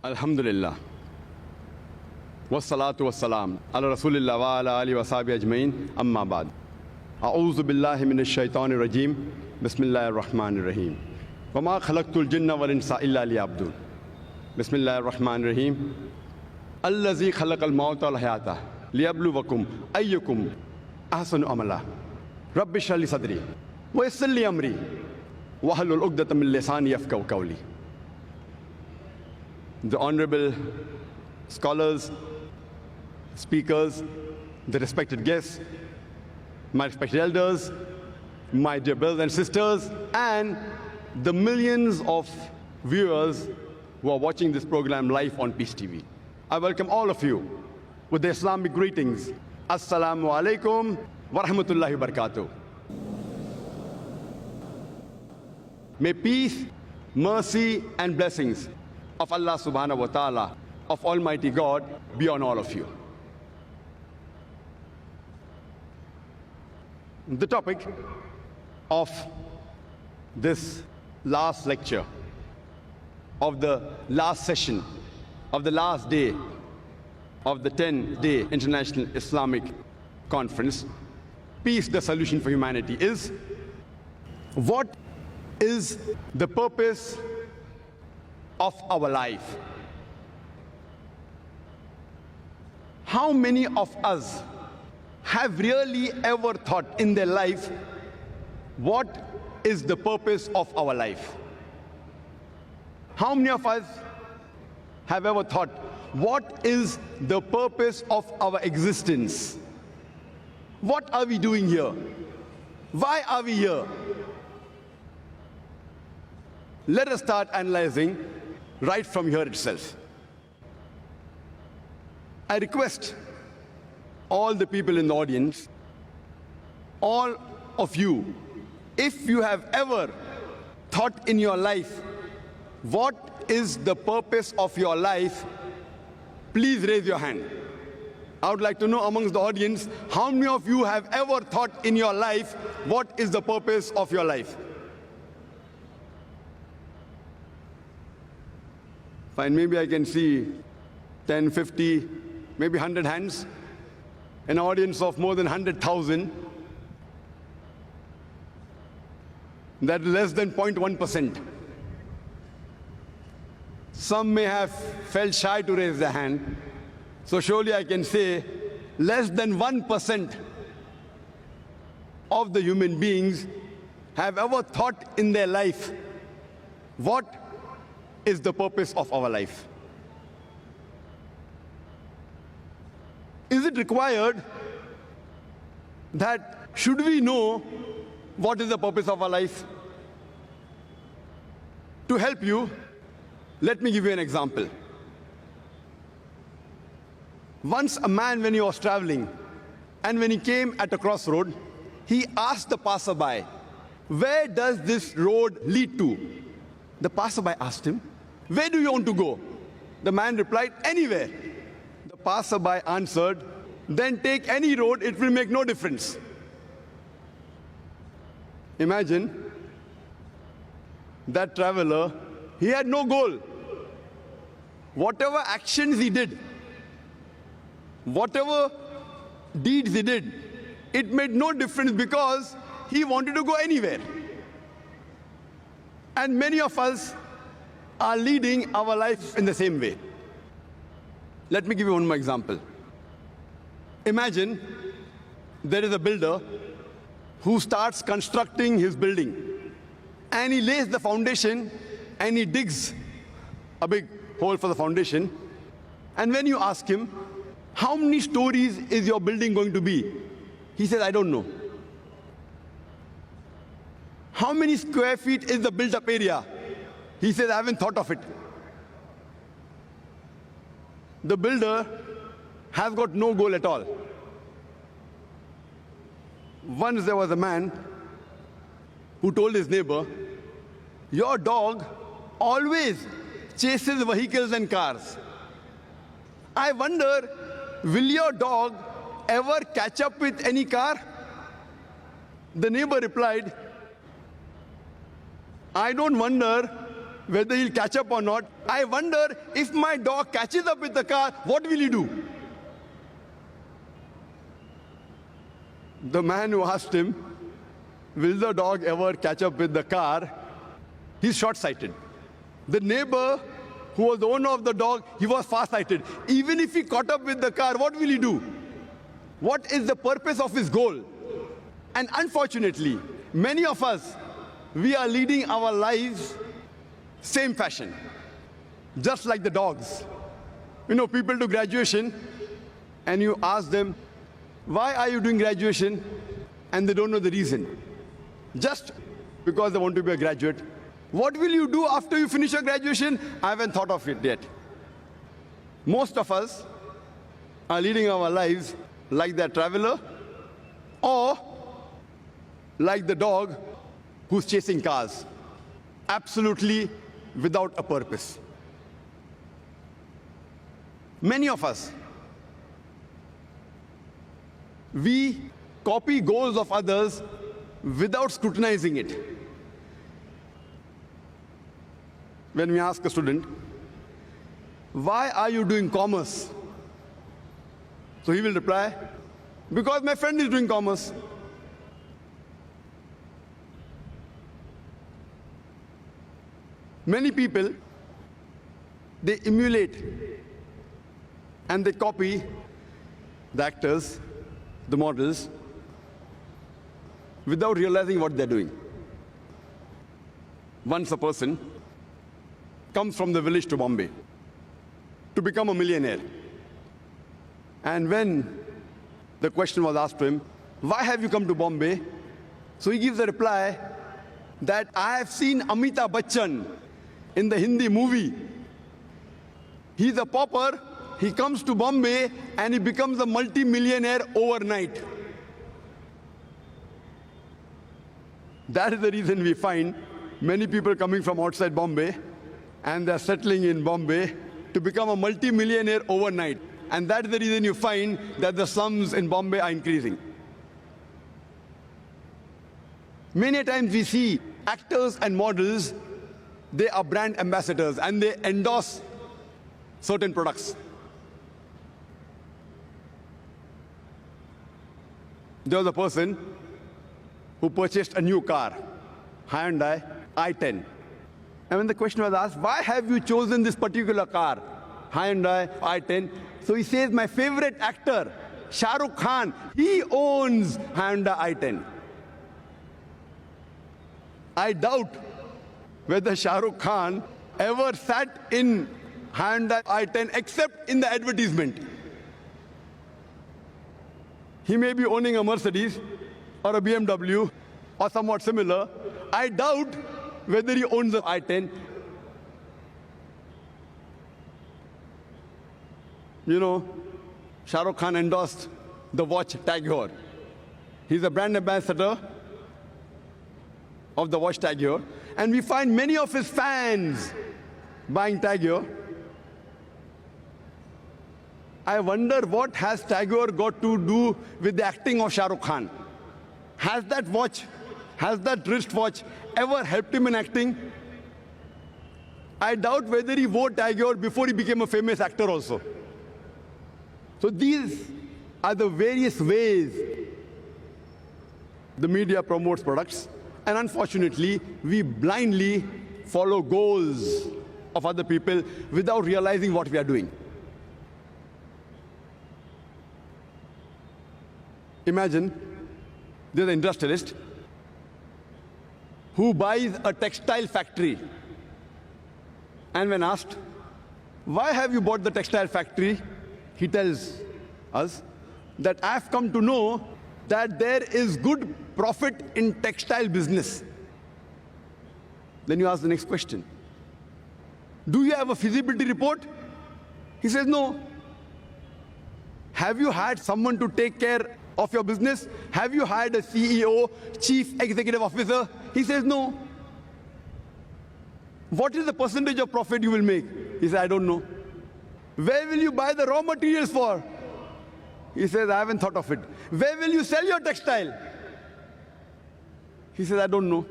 Alhamdulillah. Wassalatu wassalam ala Rasulillah wa ala alihi wa sahbihi ajmain. Amma ba'd. A'udhu billahi minash shaitanir rajim. Bismillahir rahmanir rahim. Wa ma khalaqtul jinna wal insa illa liya'budun. Bismillahir rahmanir rahim. Allazi khalaqal mauta wal hayata liyabluwakum ayyukum ahsanu amala. Rabbi shrah li sadri wa yassir li amri wahlul 'uqdatam min lisani yafqahu qawli. The honorable scholars, speakers, the respected guests, my respected elders, my dear brothers and sisters, and the millions of viewers who are watching this program live on Peace TV. I welcome all of you with the Islamic greetings. Assalamu alaikum wa rahmatullahi wa barakatuh. May peace, mercy, and blessings of Allah subhanahu wa ta'ala, of Almighty God, be on all of you. The topic of this last lecture, of the last session, of the last day of the 10-day International Islamic Conference, Peace, the Solution for Humanity, is: what is the purpose of our life? How many of us have really ever thought in their life, what is the purpose of our life? How many of us have ever thought, what is the purpose of our existence? What are we doing here? Why are we here? Let us start analyzing right from here itself. I request all the people in the audience, all of you, if you have ever thought in your life, what is the purpose of your life, please raise your hand. I would like to know amongst the audience, how many of you have ever thought in your life, what is the purpose of your life? Fine, maybe I can see 10, 50, maybe 100 hands. An audience of more than 100,000. That is less than 0.1%. Some may have felt shy to raise their hand. So surely I can say less than 1% of the human beings have ever thought in their life, what is the purpose of our life? Is it required that should we know what is the purpose of our life? To help you, let me give you an example. Once a man, when he was traveling, and when he came at a crossroad, he asked the passerby, where does this road lead to? The passerby asked him, where do you want to go? The man replied, anywhere. The passerby answered, then take any road, it will make no difference. Imagine that traveler, he had no goal. Whatever actions he did, whatever deeds he did, it made no difference because he wanted to go anywhere. And many of us are leading our life in the same way. Let me give you one more example. Imagine there is a builder who starts constructing his building, and he lays the foundation and he digs a big hole for the foundation. And when you ask him, how many stories is your building going to be? He says, I don't know. How many square feet is the built-up area? He says, I haven't thought of it. The builder has got no goal at all. Once there was a man who told his neighbor, your dog always chases vehicles and cars. I wonder, will your dog ever catch up with any car? The neighbor replied, I don't wonder whether he'll catch up or not. I wonder if my dog catches up with the car, what will he do? The man who asked him, will the dog ever catch up with the car? He's short-sighted. The neighbor who was the owner of the dog, he was far-sighted. Even if he caught up with the car, what will he do? What is the purpose of his goal? And unfortunately, many of us, we are leading our lives same fashion, just like the dogs. You know, people do graduation, and you ask them, why are you doing graduation? And they don't know the reason. Just because they want to be a graduate. What will you do after you finish your graduation? I haven't thought of it yet. Most of us are leading our lives like the traveler or like the dog who's chasing cars, absolutely without a purpose. Many of us, we copy goals of others without scrutinizing it. When we ask a student, why are you doing commerce? So he will reply, because my friend is doing commerce. Many people, they emulate and they copy the actors, the models, without realizing what they're doing. Once a person comes from the village to Bombay to become a millionaire. And when the question was asked to him, why have you come to Bombay? So he gives a reply that I have seen Amitabh Bachchan in the Hindi movie. He's a pauper, he comes to Bombay and he becomes a multi-millionaire overnight. That is the reason we find many people coming from outside Bombay and they're settling in Bombay to become a multi-millionaire overnight. And that's the reason you find that the slums in Bombay are increasing. Many times we see actors and models, they are brand ambassadors and they endorse certain products. There was a person who purchased a new car, Hyundai i10. And when the question was asked, why have you chosen this particular car, Hyundai i10? So he says, my favorite actor, Shah Rukh Khan, he owns Hyundai i10. I doubt whether Shah Rukh Khan ever sat in Hyundai i10 except in the advertisement. He may be owning a Mercedes or a BMW or somewhat similar. I doubt whether he owns the i10. You know, Shah Rukh Khan endorsed the watch Tag Heuer. He's a brand ambassador of the watch Tag Heuer. And we find many of his fans buying Tag Heuer. I wonder what has Tag Heuer got to do with the acting of Shah Rukh Khan? Has that watch, has that wristwatch ever helped him in acting? I doubt whether he wore Tag Heuer before he became a famous actor also. So these are the various ways the media promotes products. And unfortunately, we blindly follow goals of other people without realizing what we are doing. Imagine there's an industrialist who buys a textile factory. And when asked, why have you bought the textile factory? He tells us that I've come to know that there is good profit in textile business. Then you ask the next question. Do you have a feasibility report? He says, no. Have you had someone to take care of your business? Have you hired a CEO, chief executive officer? He says, no. What is the percentage of profit you will make? He says, I don't know. Where will you buy the raw materials for? He says, I haven't thought of it. Where will you sell your textile? He says, I don't know.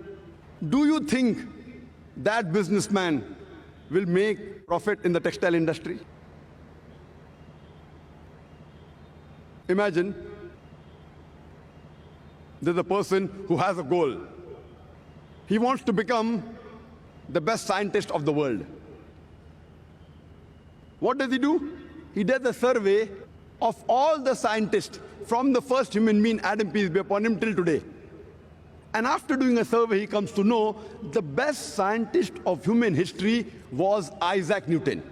Do you think that businessman will make profit in the textile industry? Imagine there's a person who has a goal. He wants to become the best scientist of the world. What does he do? He does a survey of all the scientists from the first human being, Adam, peace be upon him, till today. And after doing a survey, he comes to know the best scientist of human history was Isaac Newton.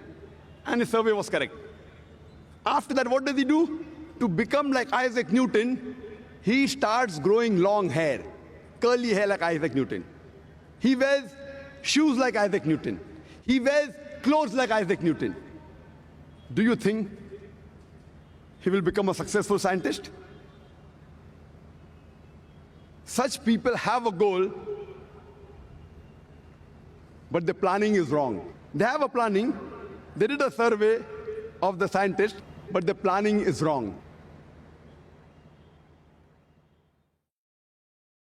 And his survey was correct. After that, what does he do? To become like Isaac Newton, he starts growing long hair, curly hair like Isaac Newton. He wears shoes like Isaac Newton. He wears clothes like Isaac Newton. Do you think he will become a successful scientist? Such people have a goal, but the planning is wrong. They have a planning. They did a survey of the scientists, but the planning is wrong.